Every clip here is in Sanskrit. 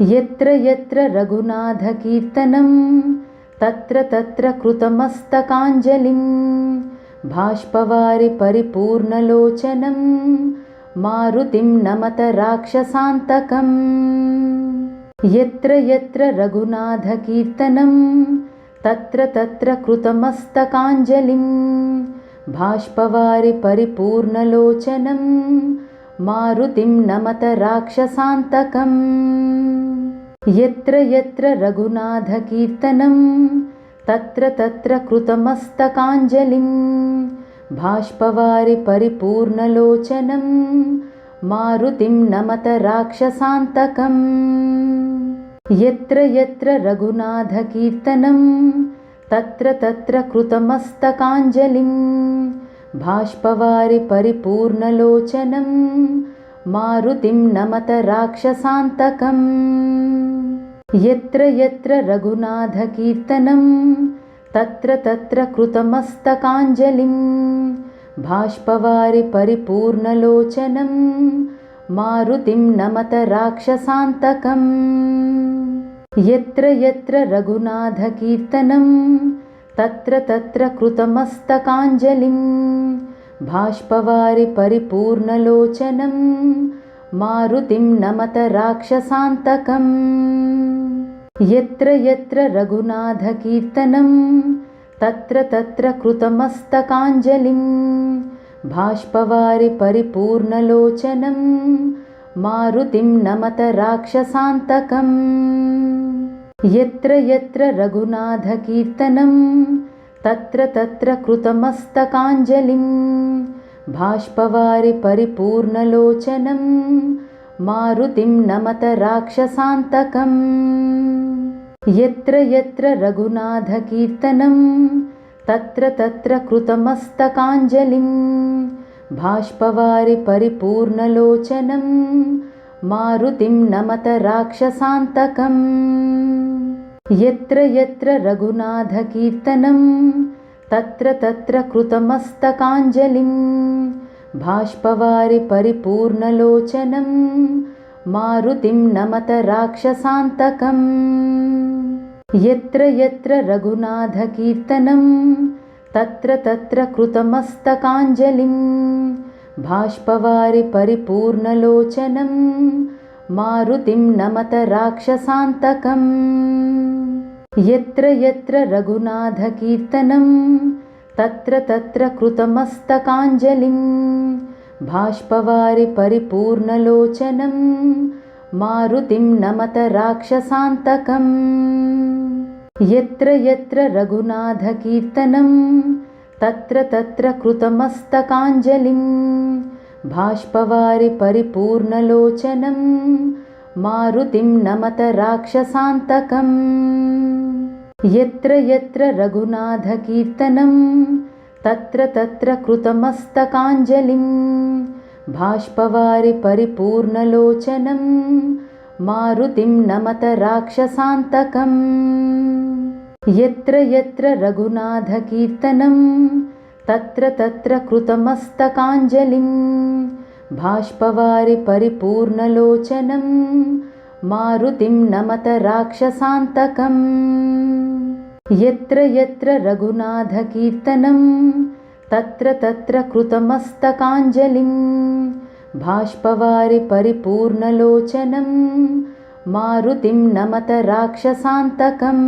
यत्र यत्र रघुनाथकीर्तनं तत्र तत्र कृतमस्तकाञ्जलिं बाष्पवारि परिपूर्णलोचनं मारुतिं नमत राक्षसान्तकम्। यत्र यत्र रघुनाथकीर्तनं तत्र तत्र कृतमस्तकाञ्जलिं बाष्पवारि परिपूर्णलोचनं मारुतिं नमत राक्षसान्तकम्। यत्र यत्र रघुनाथकीर्तनं तत्र तत्र कृतमस्तकाञ्जलिं बाष्पवारि परिपूर्णलोचनं मारुतिं नमत राक्षसान्तकम्। यत्र यत्र रघुनाथकीर्तनं तत्र तत्र कृतमस्तकाञ्जलिं बाष्पवारि परिपूर्णलोचनं मारुतिं नमत राक्षसान्तकम्। यत्र यत्र रघुनाथकीर्तनं तत्र तत्र कृतमस्तकाञ्जलिं बाष्पवारि परिपूर्णलोचनं मारुतिं नमत राक्षसान्तकम्। यत्र यत्र रघुनाथकीर्तनं तत्र तत्र कृतमस्तकाञ्जलिं बाष्पवारि परिपूर्णलोचनं मारुतिं नमत राक्षसान्तकम्। यत्र यत्र रघुनाथकीर्तनं तत्र तत्र कृतमस्तकाञ्जलिं बाष्पवारि परिपूर्णलोचनं मारुतिं नमत राक्षसान्तकम्। यत्र यत्र रघुनाथकीर्तनं तत्र तत्र कृतमस्तकाञ्जलिं बाष्पवारि परिपूर्णलोचनं मारुतिं नमत राक्षसान्तकम्। यत्र यत्र रघुनाथकीर्तनं तत्र तत्र कृतमस्तकाञ्जलिं बाष्पवारि परिपूर्णलोचनं मारुतिं नमत राक्षसान्तकम्। यत्र यत्र रघुनाथकीर्तनं तत्र तत्र कृतमस्तकाञ्जलिं बाष्पवारि परिपूर्णलोचनं मारुतिं नमत राक्षसान्तकम्। यत्र यत्र रघुनाथकीर्तनं तत्र तत्र कृतमस्तकाञ्जलिं बाष्पवारि परिपूर्णलोचनं मारुतिं नमत राक्षसान्तकम्। यत्र यत्र रघुनाथकीर्तनं तत्र तत्र कृतमस्तकाञ्जलिं बाष्पवारि परिपूर्णलोचनं मारुतिं नमत राक्षसान्तकम्। यत्र यत्र रघुनाथकीर्तनं तत्र तत्र कृतमस्तकाञ्जलिं बाष्पवारि परिपूर्णलोचनं मारुतिं नमत राक्षसान्तकम्। यत्र यत्र रघुनाथकीर्तनं तत्र तत्र कृतमस्तकाञ्जलिं बाष्पवारि परिपूर्णलोचनं मारुतिं नमत राक्षसान्तकम्। यत्र यत्र रघुनाथकीर्तनं तत्र तत्र कृतमस्तकाञ्जलिं बाष्पवारि परिपूर्णलोचनं मारुतिं नमत राक्षसान्तकम्। यत्र यत्र रघुनाथकीर्तनं तत्र तत्र कृतमस्तकाञ्जलिं बाष्पवारि परिपूर्णलोचनं मारुतिं नमत राक्षसान्तकम्।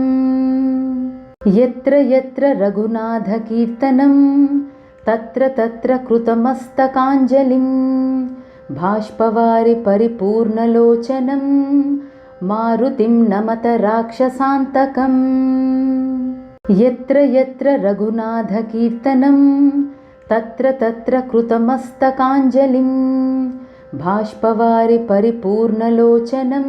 यत्र यत्र रघुनाथकीर्तनं तत्र तत्र कृतमस्तकाञ्जलिं बाष्पवारि परिपूर्णलोचनं मारुतिं नमत राक्षसान्तकम्। यत्र यत्र रघुनाथकीर्तनं तत्र तत्र कृतमस्तकाञ्जलिं बाष्पवारि परिपूर्णलोचनं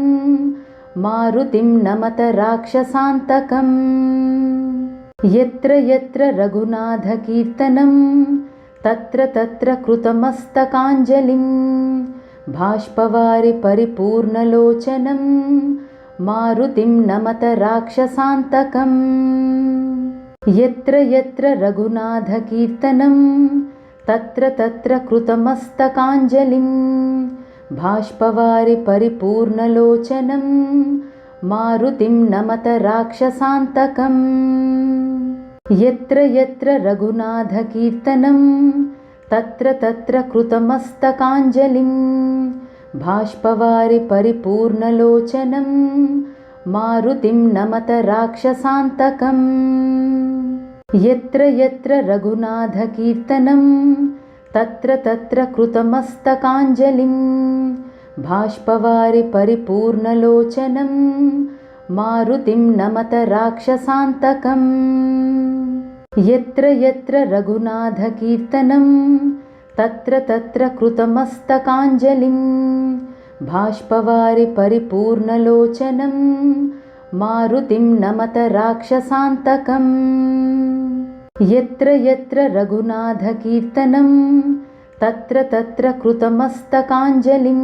मारुतिं नमत राक्षसान्तकम्। यत्र यत्र रघुनाथकीर्तनं तत्र तत्र कृतमस्तकाञ्जलिं बाष्पवारि परिपूर्णलोचनं मारुतिं नमत राक्षसान्तकम्। यत्र यत्र रघुनाथकीर्तनं तत्र तत्र कृतमस्तकाञ्जलिं भाष्पवारि परिपूर्णलोचनं मारुतिं नमत राक्षसान्तकम् यत्र यत्र रघुनाथकीर्तनं तत्र तत्र कृतमस्तकाञ्जलिं भाष्पवारि परिपूर्णलोचनं मारुतिं नमत राक्षसान्तकम् यत्र यत्र रघुनाथकीर्तनं तत्र तत्र कृतमस्तकाञ्जलिं भाष्पवारि परिपूर्णलोचनं मारुतिं नमत राक्षसान्तकम् यत्र यत्र रघुनाथकीर्तनं तत्र तत्र कृतमस्तकाञ्जलिं भाष्पवारि परिपूर्णलोचनं मारुतिं नमत राक्षसान्तकम् यत्र यत्र रघुनाथकीर्तनं तत्र तत्र कृतमस्तकाञ्जलिं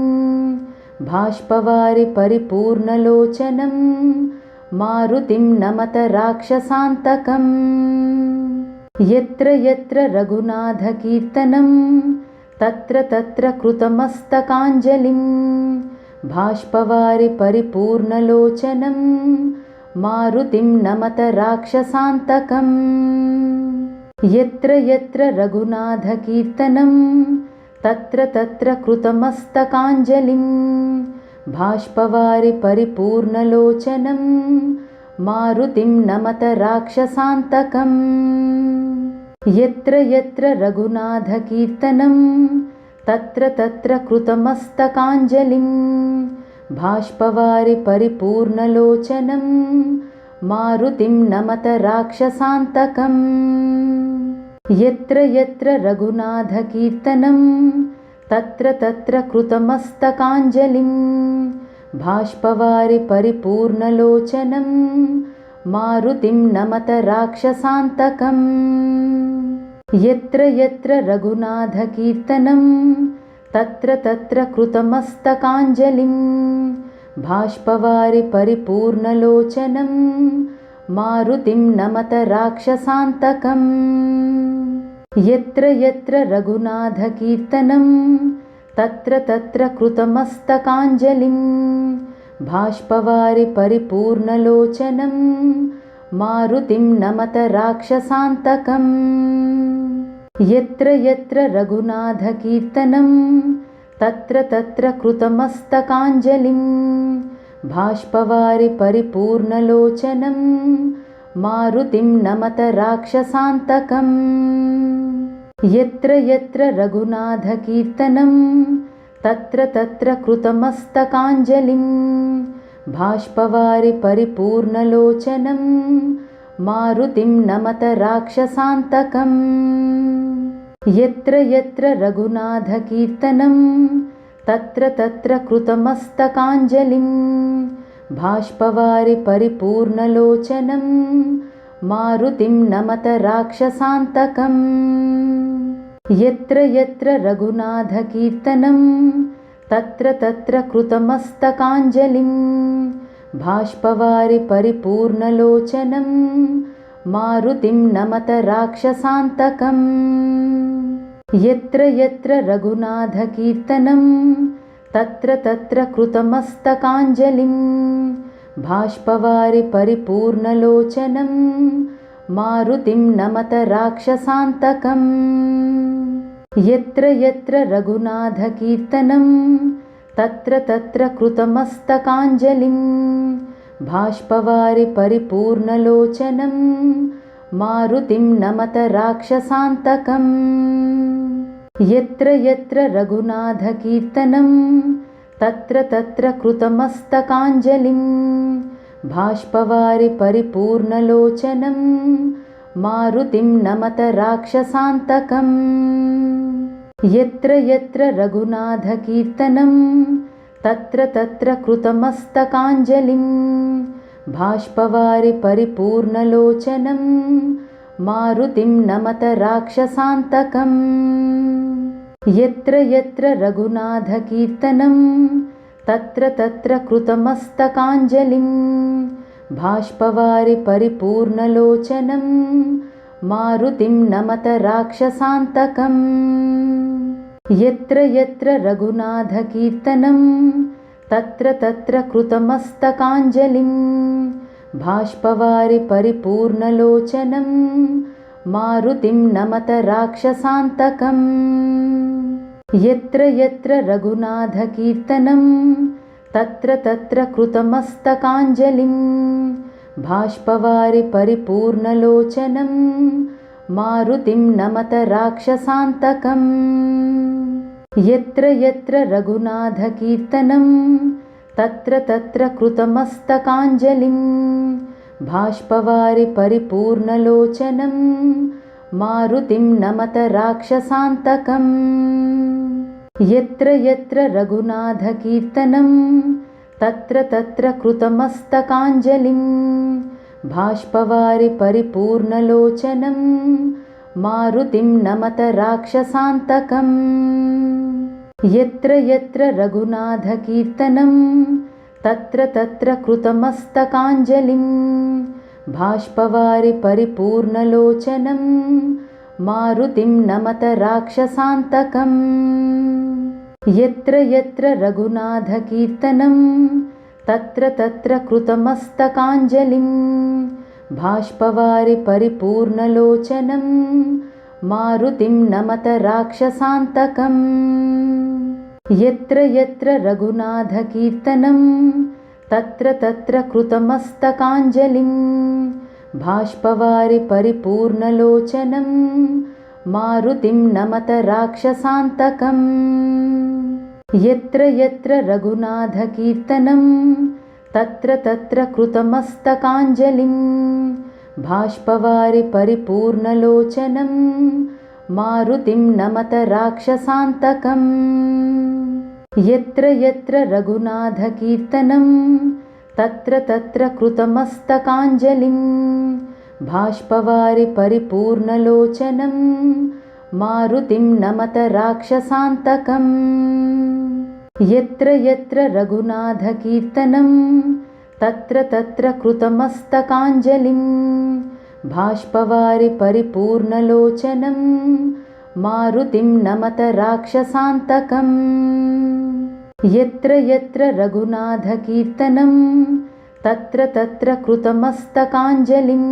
भाष्पवारि परिपूर्णलोचनं मारुतिं नमत राक्षसान्तकम् यत्र यत्र रघुनाथकीर्तनं तत्र तत्र कृतमस्तकाञ्जलिं भाष्पवारि परिपूर्णलोचनं मारुतिं नमत राक्षसान्तकम् यत्र यत्र रघुनाथकीर्तनं तत्र तत्र कृतमस्तकाञ्जलिं भाष्पवारि परिपूर्णलोचनं मारुतिं नमत राक्षसान्तकम् यत्र यत्र रघुनाथकीर्तनं तत्र तत्र कृतमस्तकाञ्जलिं भाष्पवारि परिपूर्णलोचनं मारुतिं नमत राक्षसान्तकम् यत्र यत्र रघुनाथकीर्तनं तत्र तत्र कृतमस्तकाञ्जलिं भाष्पवारि परिपूर्णलोचनं मारुतिं नमत राक्षसान्तकम् यत्र यत्र रघुनाथकीर्तनं तत्र तत्र कृतमस्तकाञ्जलिं भाष्पवारि परिपूर्णलोचनं मारुतिं नमत राक्षसान्तकम् यत्र यत्र रघुनाथकीर्तनं तत्र तत्र कृतमस्तकाञ्जलिं भाष्पवारि परिपूर्णलोचनं मारुतिं नमत राक्षसान्तकम् यत्र यत्र रघुनाथकीर्तनं तत्र तत्र कृतमस्तकाञ्जलिं भाष्पवारि परिपूर्णलोचनं मारुतिं नमत राक्षसान्तकम् यत्र यत्र रघुनाथकीर्तनं तत्र तत्र कृतमस्तकाञ्जलिं भाष्पवारि परिपूर्णलोचनं मारुतिं नमत राक्षसान्तकम् यत्र यत्र रघुनाथकीर्तनं तत्र तत्र कृतमस्तकाञ्जलिं भाष्पवारि परिपूर्णलोचनं मारुतिं नमत राक्षसान्तकम् यत्र यत्र रघुनाथकीर्तनं तत्र तत्र कृतमस्तकाञ्जलिं भाष्पवारि परिपूर्णलोचनं मारुतिं नमत राक्षसान्तकम् यत्र यत्र रघुनाथकीर्तनं तत्र तत्र कृतमस्तकाञ्जलिं भाष्पवारि परिपूर्णलोचनं मारुतिं नमत राक्षसान्तकम् यत्र यत्र रघुनाथकीर्तनं तत्र तत्र कृतमस्तकाञ्जलिं भाष्पवारि परिपूर्णलोचनं मारुतिं नमत राक्षसान्तकम् यत्र यत्र रघुनाथकीर्तनं तत्र तत्र कृतमस्तकाञ्जलिं भाष्पवारि परिपूर्णलोचनं मारुतिं नमत राक्षसान्तकम् यत्र यत्र रघुनाथकीर्तनं तत्र तत्र कृतमस्तकाञ्जलिं भाष्पवारि परिपूर्णलोचनं मारुतिं नमत राक्षसान्तकम् यत्र यत्र रघुनाथकीर्तनं तत्र तत्र कृतमस्तकाञ्जलिं भाष्पवारि परिपूर्णलोचनं मारुतिं नमत राक्षसान्तकम् यत्र यत्र रघुनाथकीर्तनं तत्र तत्र कृतमस्तकाञ्जलिं बाष्पवारि परिपूर्णलोचनं मारुतिं नमत राक्षसान्तकम् यत्र यत्र रघुनाथकीर्तनं तत्र तत्र कृतमस्तकाञ्जलिं बाष्पवारि परिपूर्णलोचनं मारुतिं नमत राक्षसान्तकम् यत्र यत्र रघुनाथकीर्तनं तत्र तत्र कृतमस्तकाञ्जलिं बाष्पवारि परिपूर्णलोचनं मारुतिं नमत राक्षसान्तकम् यत्र यत्र रघुनाथकीर्तनं तत्र तत्र कृतमस्तकाञ्जलिं बाष्पवारि परिपूर्णलोचनं मारुतिं नमत राक्षसान्तकम् यत्र यत्र रघुनाथकीर्तनं तत्र तत्र कृतमस्तकाञ्जलिं बाष्पवारि परिपूर्णलोचनं मारुतिं नमत राक्षसान्तकम् यत्र यत्र रघुनाथकीर्तनं तत्र तत्र कृतमस्तकाञ्जलिं बाष्पवारि परिपूर्णलोचनं मारुतिं नमत राक्षसान्तकम् यत्र यत्र रघुनाथकीर्तनं तत्र तत्र कृतमस्तकाञ्जलिं बाष्पवारि परिपूर्णलोचनं मारुतिं नमत राक्षसान्तकम् यत्र यत्र रघुनाथकीर्तनं तत्र तत्र कृतमस्तकाञ्जलिं बाष्पवारि परिपूर्णलोचनं मारुतिं नमत राक्षसान्तकम् यत्र यत्र रघुनाथकीर्तनं तत्र तत्र कृतमस्तकाञ्जलिं बाष्पवारि परिपूर्णलोचनं मारुतिं नमत राक्षसान्तकम् यत्र यत्र रघुनाथकीर्तनं तत्र तत्र कृतमस्तकाञ्जलिं बाष्पवारि परिपूर्णलोचनं मारुतिं नमत राक्षसान्तकम् यत्र यत्र रघुनाथकीर्तनं तत्र तत्र कृतमस्तकाञ्जलिं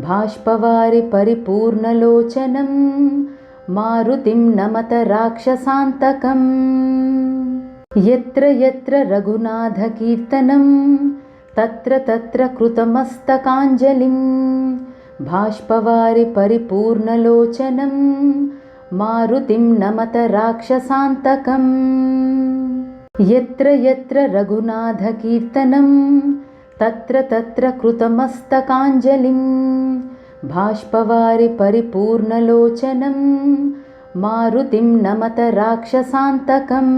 बाष्पवारि परिपूर्णलोचनं मारुतिं नमत राक्षसान्तकम् यत्र यत्र रघुनाथकीर्तनं तत्र तत्र कृतमस्तकाञ्जलिं बाष्पवारि परिपूर्णलोचनं मारुतिं नमत राक्षसान्तकम् यत्र यत्र रघुनाथकीर्तनं तत्र तत्र कृतमस्तकाञ्जलिं बाष्पवारि परिपूर्णलोचनं मारुतिं नमत राक्षसान्तकम्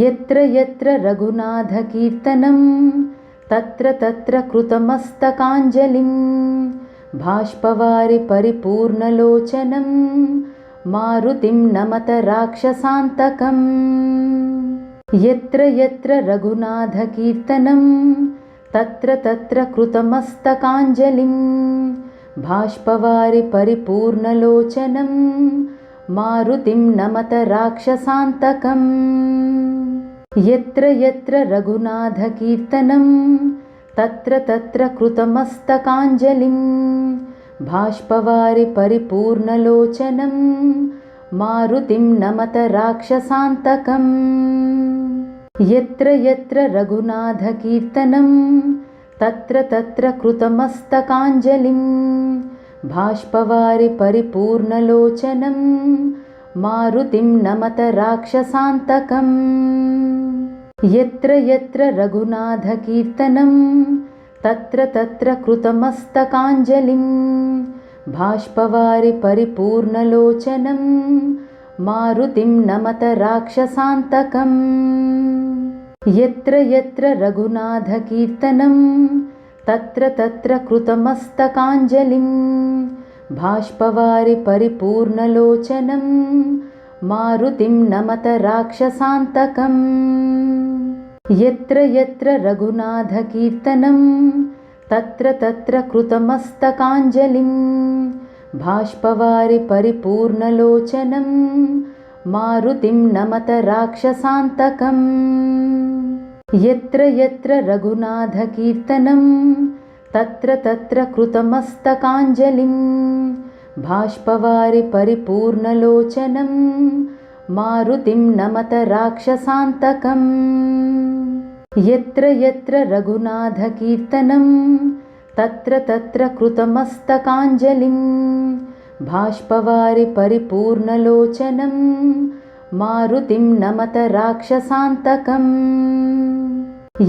यत्र यत्र रघुनाथकीर्तनं तत्र तत्र कृतमस्तकाञ्जलिं बाष्पवारि परिपूर्णलोचनं मारुतिं नमत राक्षसान्तकम् यत्र यत्र रघुनाथकीर्तनं तत्र तत्र कृतमस्तकाञ्जलिं बाष्पवारि परिपूर्णलोचनं मारुतिं नमत राक्षसान्तकम् यत्र यत्र रघुनाथकीर्तनं तत्र तत्र कृतमस्तकाञ्जलिं बाष्पवारि परिपूर्णलोचनं मारुतिं नमत राक्षसान्तकम् यत्र यत्र रघुनाथकीर्तनं तत्र तत्र कृतमस्तकाञ्जलिं बाष्पवारि परिपूर्णलोचनं मारुतिं नमत राक्षसान्तकम् यत्र यत्र रघुनाथकीर्तनं तत्र तत्र कृतमस्तकाञ्जलिं बाष्पवारि परिपूर्णलोचनं मारुतिं नमत राक्षसान्तकम् यत्र यत्र रघुनाथकीर्तनं तत्र तत्र कृतमस्तकाञ्जलिं बाष्पवारि परिपूर्णलोचनं मारुतिं नमत राक्षसान्तकम् यत्र यत्र रघुनाथकीर्तनं तत्र तत्र कृतमस्तकाञ्जलिं भाष्पवारि परिपूर्णलोचनं मारुतिं नमत राक्षसान्तकम् यत्र यत्र रघुनाथकीर्तनं तत्र तत्र कृतमस्तकाञ्जलिं भाष्पवारि परिपूर्णलोचनं मारुतिं नमत राक्षसान्तकम् यत्र यत्र रघुनाथकीर्तनं तत्र तत्र कृतमस्तकाञ्जलिं भाष्पवारि परिपूर्णलोचनं मारुतिं नमत राक्षसान्तकम्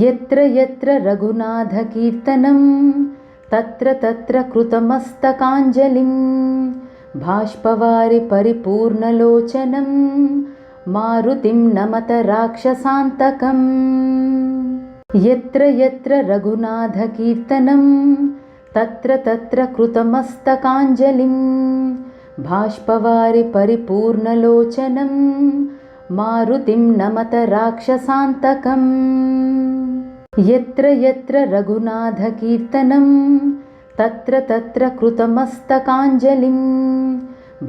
यत्र यत्र रघुनाथकीर्तनं तत्र तत्र कृतमस्तकाञ्जलिं भाष्पवारि परिपूर्णलोचनं मारुतिं नमत राक्षसान्तकम् यत्र यत्र रघुनाथकीर्तनं तत्र तत्र कृतमस्तकाञ्जलिं भाष्पवारि परिपूर्णलोचनं मारुतिं नमत राक्षसान्तकम् यत्र यत्र रघुनाथकीर्तनं तत्र तत्र कृतमस्तकाञ्जलिं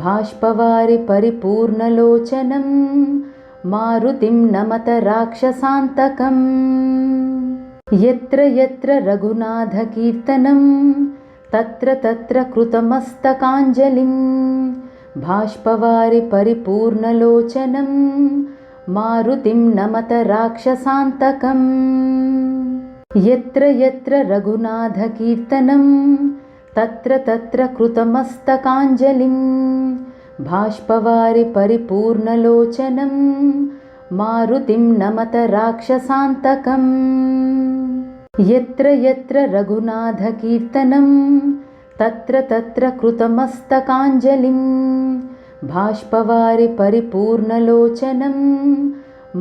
भाष्पवारि परिपूर्णलोचनं मारुतिं नमत राक्षसान्तकम् यत्र यत्र रघुनाथकीर्तनं तत्र तत्र कृतमस्तकाञ्जलिं भाष्पवारि परिपूर्णलोचनं मारुतिं नमत राक्षसान्तकम् यत्र यत्र रघुनाथकीर्तनं तत्र तत्र कृतमस्तकाञ्जलिं भाष्पवारि परिपूर्णलोचनं मारुतिं नमत राक्षसान्तकम् यत्र यत्र रघुनाथकीर्तनं तत्र तत्र कृतमस्तकाञ्जलिं भाष्पवारि परिपूर्णलोचनं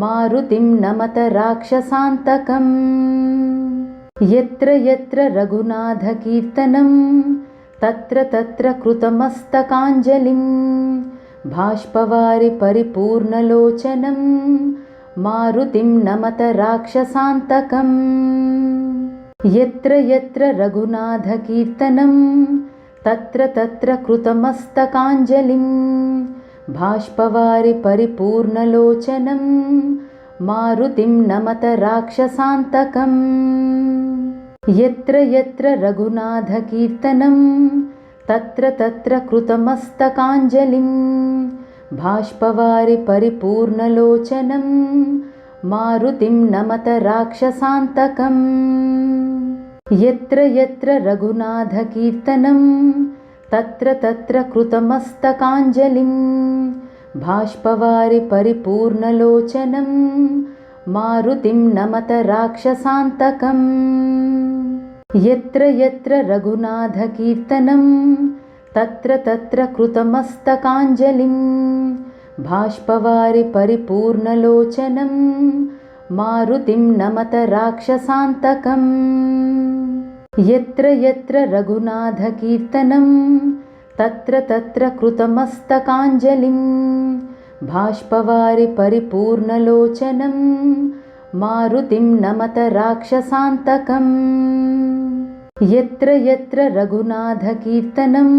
मारुतिं नमत राक्षसान्तकम् यत्र यत्र रघुनाथकीर्तनं तत्र तत्र कृतमस्तकाञ्जलिं भाष्पवारि परिपूर्णलोचनं मारुतिं नमत राक्षसान्तकम् यत्र यत्र रघुनाथकीर्तनं तत्र तत्र कृतमस्तकाञ्जलिं भाष्पवारि परिपूर्णलोचनं मारुतिं नमत राक्षसान्तकम् यत्र यत्र रघुनाथकीर्तनं तत्र तत्र कृतमस्तकाञ्जलिं भाष्पवारि परिपूर्णलोचनं मारुतिं नमत राक्षसान्तकम् यत्र यत्र रघुनाथकीर्तनं तत्र तत्र कृतमस्तकाञ्जलिं भाष्पवारि परिपूर्णलोचनं मारुतिं नमत राक्षसान्तकम् यत्र यत्र रघुनाथकीर्तनं तत्र तत्र कृतमस्तकाञ्जलिं भाष्पवारि परिपूर्णलोचनं मारुतिं नमत राक्षसान्तकम् यत्र यत्र रघुनाथकीर्तनं तत्र तत्र कृतमस्तकाञ्जलिं भाष्पवारि परिपूर्णलोचनं मारुतिं नमत राक्षसान्तकम् यत्र यत्र रघुनाथकीर्तनं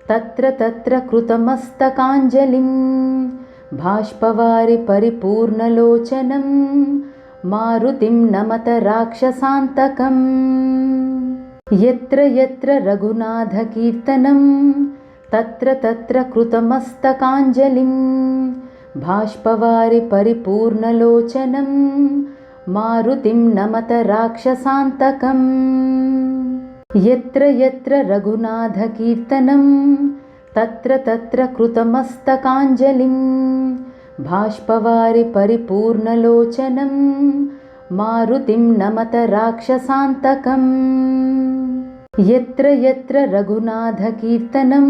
तत्र तत्र कृतमस्तकाञ्जलिं भाष्पवारि परिपूर्णलोचनं मारुतिं नमत राक्षसान्तकम् यत्र यत्र रघुनाथकीर्तनं तत्र तत्र कृतमस्तकाञ्जलिं भाष्पवारि परिपूर्णलोचनं मारुतिं नमत राक्षसान्तकम् यत्र यत्र रघुनाथकीर्तनं तत्र तत्र कृतमस्तकाञ्जलिं भाष्पवारि परिपूर्णलोचनं मारुतिं नमत राक्षसान्तकम् यत्र यत्र रघुनाथकीर्तनं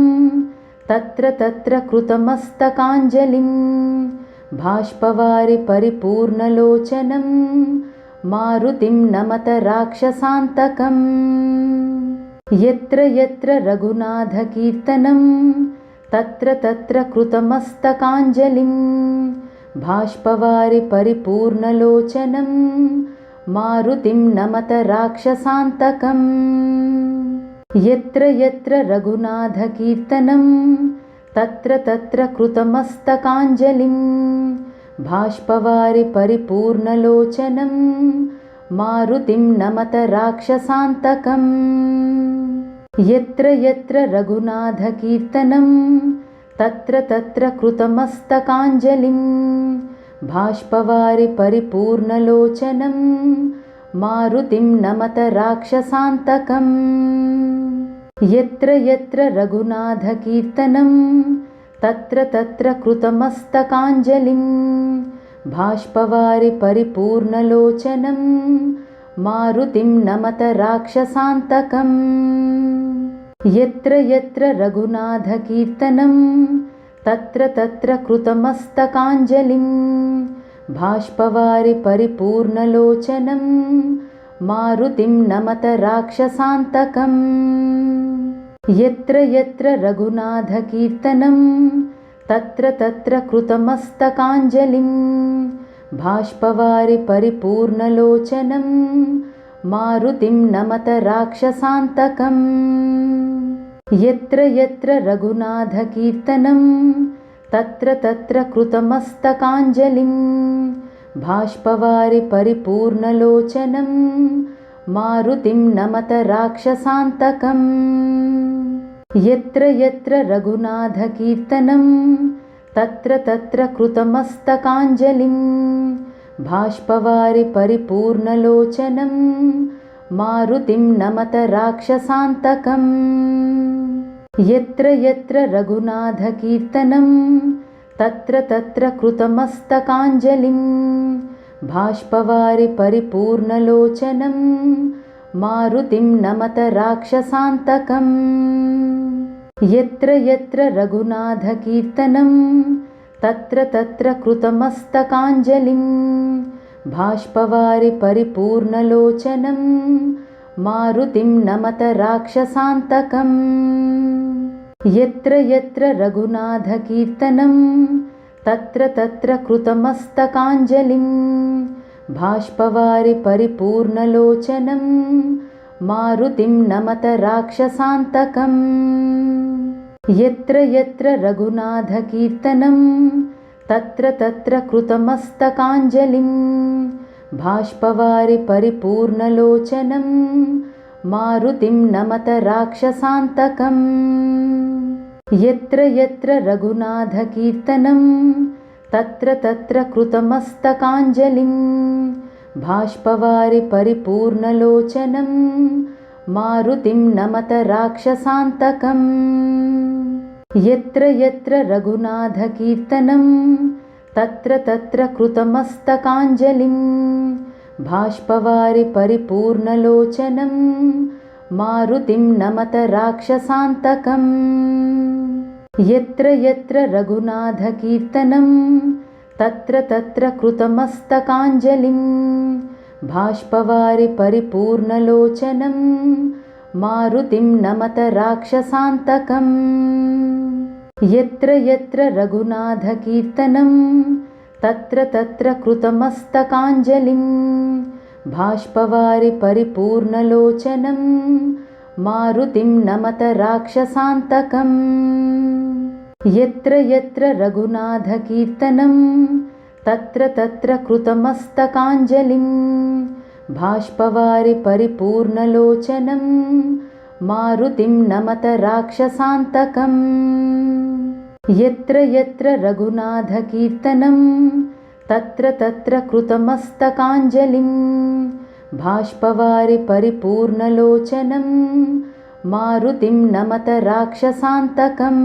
तत्र तत्र कृतमस्तकाञ्जलिं भाष्पवारि परिपूर्णलोचनं मारुतिं नमत राक्षसान्तकम् यत्र यत्र रघुनाथकीर्तनं तत्र तत्र कृतमस्तकाञ्जलिं भाष्पवारि परिपूर्णलोचनं मारुतिं नमत राक्षसान्तकम् यत्र यत्र रघुनाथकीर्तनं तत्र तत्र कृतमस्तकाञ्जलिं बाष्पवारि परिपूर्णलोचनं मारुतिं नमत राक्षसान्तकम् यत्र यत्र रघुनाथकीर्तनं तत्र तत्र कृतमस्तकाञ्जलिं बाष्पवारि परिपूर्णलोचनं मारुतिं नमत राक्षसान्तकम् यत्र यत्र रघुनाथकीर्तनं तत्र तत्र कृतमस्तकाञ्जलिं बाष्पवारि परिपूर्णलोचनं मारुतिं नमत राक्षसान्तकम् यत्र यत्र रघुनाथकीर्तनं तत्र तत्र कृतमस्तकाञ्जलिं बाष्पवारि परिपूर्णलोचनं मारुतिं नमत राक्षसान्तकम् यत्र यत्र रघुनाथकीर्तनं तत्र तत्र कृतमस्तकाञ्जलिं बाष्पवारि परिपूर्णलोचनं मारुतिं नमत राक्षसान्तकम् यत्र यत्र रघुनाथकीर्तनं तत्र तत्र कृतमस्तकाञ्जलिं बाष्पवारि परिपूर्णलोचनं मारुतिं नमत राक्षसान्तकम् यत्र यत्र रघुनाथकीर्तनं तत्र तत्र कृतमस्तकाञ्जलिं बाष्पवारि परिपूर्णलोचनं मारुतिं नमत राक्षसान्तकम् यत्र यत्र रघुनाथकीर्तनं तत्र तत्र कृतमस्तकाञ्जलिं बाष्पवारि परिपूर्णलोचनं मारुतिं नमत राक्षसान्तकम् यत्र यत्र रघुनाथकीर्तनं तत्र तत्र कृतमस्तकाञ्जलिं बाष्पवारि परिपूर्णलोचनं मारुतिं नमत राक्षसान्तकम् यत्र यत्र रघुनाथकीर्तनं तत्र तत्र कृतमस्तकाञ्जलिं बाष्पवारि परिपूर्णलोचनं मारुतिं नमत राक्षसान्तकम् यत्र यत्र रघुनाथकीर्तनं तत्र तत्र कृतमस्तकाञ्जलिं बाष्पवारि परिपूर्णलोचनं मारुतिं नमत राक्षसान्तकम् यत्र यत्र रघुनाथकीर्तनं तत्र तत्र कृतमस्तकाञ्जलिं बाष्पवारि परिपूर्णलोचनं मारुतिं नमत राक्षसान्तकम् यत्र यत्र रघुनाथकीर्तनं तत्र तत्र कृतमस्तकाञ्जलिं बाष्पवारि परिपूर्णलोचनं मारुतिं नमत राक्षसान्तकम् यत्र यत्र रघुनाथकीर्तनं तत्र तत्र कृतमस्तकाञ्जलिं बाष्पवारि परिपूर्णलोचनं मारुतिं नमत राक्षसान्तकम् यत्र यत्र रघुनाथकीर्तनं तत्र तत्र कृतमस्तकाञ्जलिं बाष्पवारि परिपूर्णलोचनं मारुतिं नमत राक्षसान्तकम् यत्र यत्र रघुनाथकीर्तनं तत्र तत्र कृतमस्तकाञ्जलिं बाष्पवारि परिपूर्णलोचनं मारुतिं नमत राक्षसान्तकम् यत्र यत्र रघुनाथकीर्तनं तत्र तत्र कृतमस्तकाञ्जलिं बाष्पवारि परिपूर्णलोचनं मारुतिं नमत राक्षसान्तकम्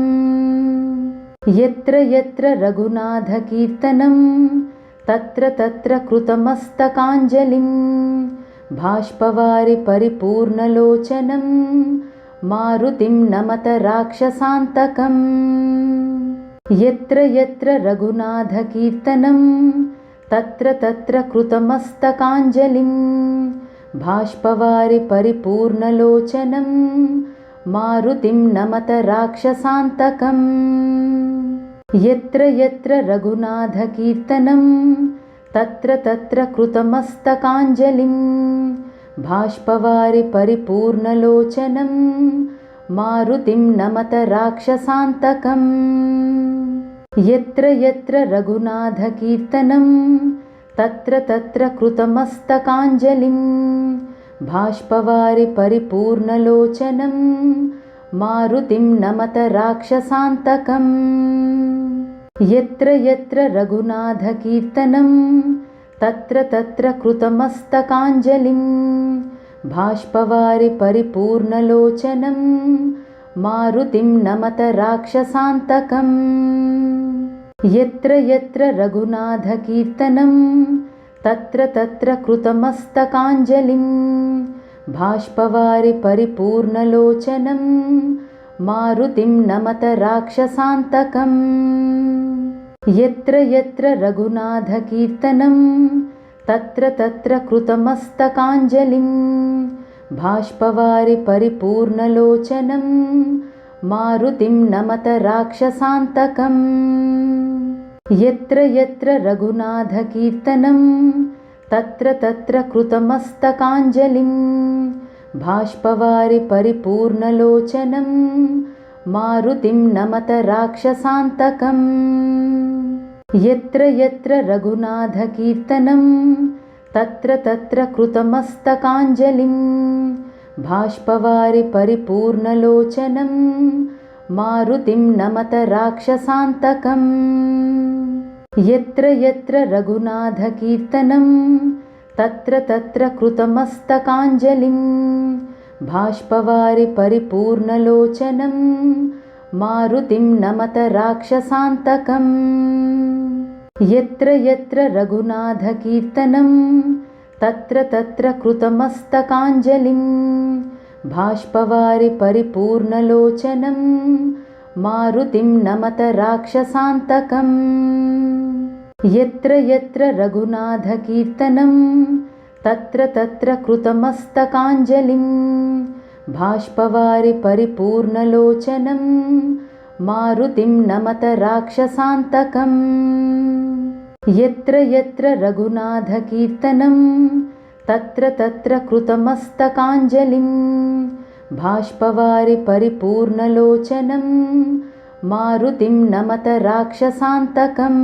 यत्र यत्र रघुनाथकीर्तनं तत्र तत्र कृतमस्तकाञ्जलिं बाष्पवारि परिपूर्णलोचनं मारुतिं नमत राक्षसान्तकम् यत्र यत्र रघुनाथकीर्तनं तत्र तत्र कृतमस्तकाञ्जलिं बाष्पवारि परिपूर्णलोचनं मारुतिं नमत राक्षसान्तकम् यत्र यत्र रघुनाथकीर्तनं तत्र तत्र कृतमस्तकाञ्जलिं भाष्पवारि परिपूर्णलोचनं मारुतिं नमत राक्षसान्तकम् यत्र यत्र रघुनाथकीर्तनं तत्र तत्र कृतमस्तकाञ्जलिं भाष्पवारि परिपूर्णलोचनं मारुतिं नमत राक्षसान्तकम् यत्र यत्र रघुनाथकीर्तनं तत्र तत्र कृतमस्तकाञ्जलिं भाष्पवारि परिपूर्णलोचनं मारुतिं नमत राक्षसान्तकम् यत्र यत्र रघुनाथकीर्तनं तत्र तत्र कृतमस्तकाञ्जलिं भाष्पवारि परिपूर्णलोचनं मारुतिं नमत राक्षसान्तकम् यत्र यत्र रघुनाथकीर्तनं तत्र तत्र कृतमस्तकाञ्जलिं भाष्पवारि परिपूर्णलोचनं मारुतिं नमत राक्षसान्तकम् यत्र यत्र रघुनाथकीर्तनं तत्र तत्र कृतमस्तकाञ्जलिं भाष्पवारि परिपूर्णलोचनं मारुतिं नमत राक्षसान्तकम् यत्र यत्र रघुनाथकीर्तनं तत्र तत्र कृतमस्तकाञ्जलिं भाष्पवारि परिपूर्णलोचनं मारुतिं नमत राक्षसान्तकम् यत्र यत्र रघुनाथकीर्तनं तत्र तत्र कृतमस्तकाञ्जलिं भाष्पवारि परिपूर्णलोचनं मारुतिं नमत राक्षसान्तकम् यत्र यत्र रघुनाथकीर्तनं तत्र तत्र कृतमस्तकाञ्जलिं भाष्पवारि परिपूर्णलोचनं मारुतिं नमत राक्षसान्तकम् यत्र यत्र रघुनाथकीर्तनं तत्र तत्र कृतमस्तकाञ्जलिं भाष्पवारि परिपूर्णलोचनं मारुतिं नमत राक्षसान्तकम् यत्र यत्र रघुनाथकीर्तनं तत्र तत्र कृतमस्तकाञ्जलिं भाष्पवारि परिपूर्णलोचनं मारुतिं नमत राक्षसान्तकम्